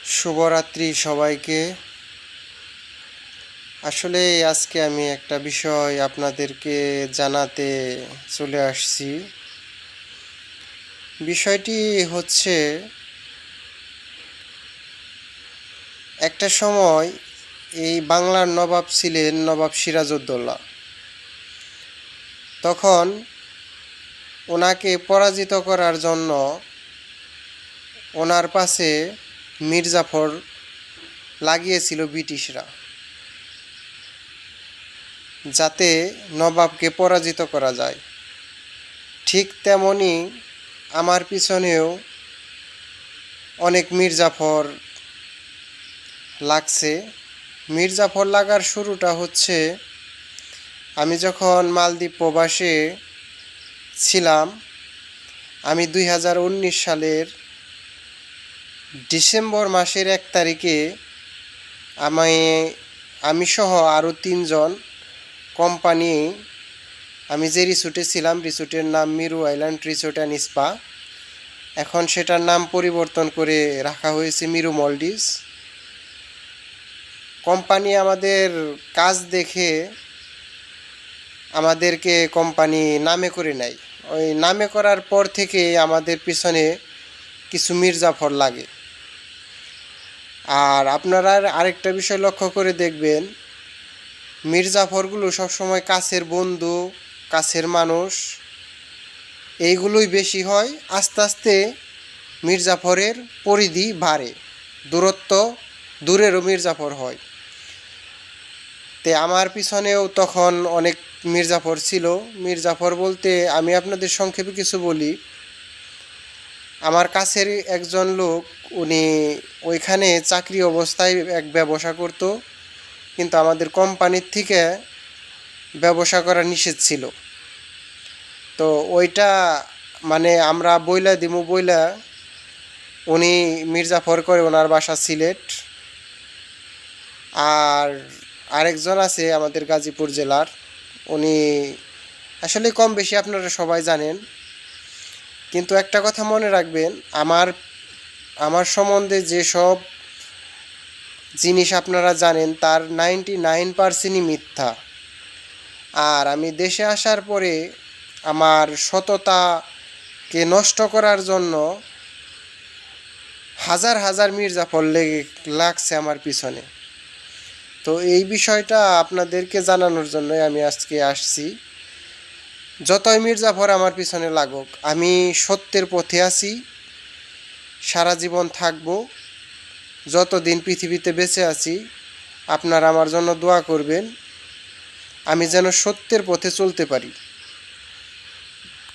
শুভরাত্রি সবাইকে। আসলে আজকে আমি একটা বিষয় আপনাদেরকে জানাতে চলে আসছি। বিষয়টি হচ্ছে, একটা সময় এই বাংলার নবাব ছিলেন নবাব সিরাজউদ্দৌলা। তখন ওনাকে পরাজিত করার জন্য ওনার পাশে মির্জাফর লাগিয়েছিল ব্রিটিশরা, যাতে নবাবকে পরাজিত করা যায়। ঠিক তেমনি আমার পিছনেও অনেক মির্জাফর লাগছে। মির্জাফর লাগার শুরুটা হচ্ছে, আমি যখন মালদ্বীপ প্রবাসে ছিলাম। আমি 2019 সালের ডিসেম্বর মাসের 1 তারিখে আমি সহ আরও 3 জন কোম্পানি, আমি যে রিসোর্টে ছিলাম, রিসোর্টের নাম মিরু আইল্যান্ড রিসোর্ট অ্যান্ড স্পা। এখন সেটার নাম পরিবর্তন করে রাখা হয়েছে মিরু মলডিভস। কোম্পানি আমাদের কাজ দেখে আমাদেরকে কোম্পানি নামে করে নেয়। ওই নামে করার পর থেকে আমাদের পিছনে কিছু মির্জাফর লাগে। আর আপনারা আরেকটা বিষয় লক্ষ্য করে দেখবেন, মির্জাফরগুলো সবসময় কাছের বন্ধু, কাছের মানুষ, এইগুলোই বেশি হয়। আস্তে আস্তে মির্জাফরের পরিধি বাড়ে, দূরেরও মির্জাফর হয়। তে আমার পিছনেও তখন অনেক মির্জাফর ছিল। মির্জাফর বলতে আমি আপনাদের সংক্ষেপে কিছু বলি। আমার কাছের একজন লোক, উনি ওইখানে চাকরি অবস্থায় এক ব্যবসা করত, কিন্তু আমাদের কোম্পানির থেকে ব্যবসা করা নিষেধ ছিল। তো ওইটা আমরা বইলা উনি মির্জাফর করে, ওনার বাসা সিলেট। আর আরেকজন আছে আমাদের গাজীপুর জেলার, উনি আসলে কম বেশি আপনারা সবাই জানেন। কিন্তু একটা কথা মনে রাখবেন, আমার সম্বন্ধে যেসব জিনিস আপনারা জানেন তার 99% মিথ্যা। আর আমি দেশে আসার পরে আমার সততাকে নষ্ট করার জন্য হাজার হাজার মির্জাফর লাগছে আমার পিছনে। তো এই বিষয়টা আপনাদেরকে জানানোর জন্যই আমি আজকে আসছি। যতই মির্জাফর আমার পিছনে লাগুক, আমি সত্যের পথে আছি, সারা জীবন থাকব। যতদিন পৃথিবীতে বেঁচে আছি আপনারা আমার জন্য দোয়া করবেন, আমি যেন সত্যের পথে চলতে পারি।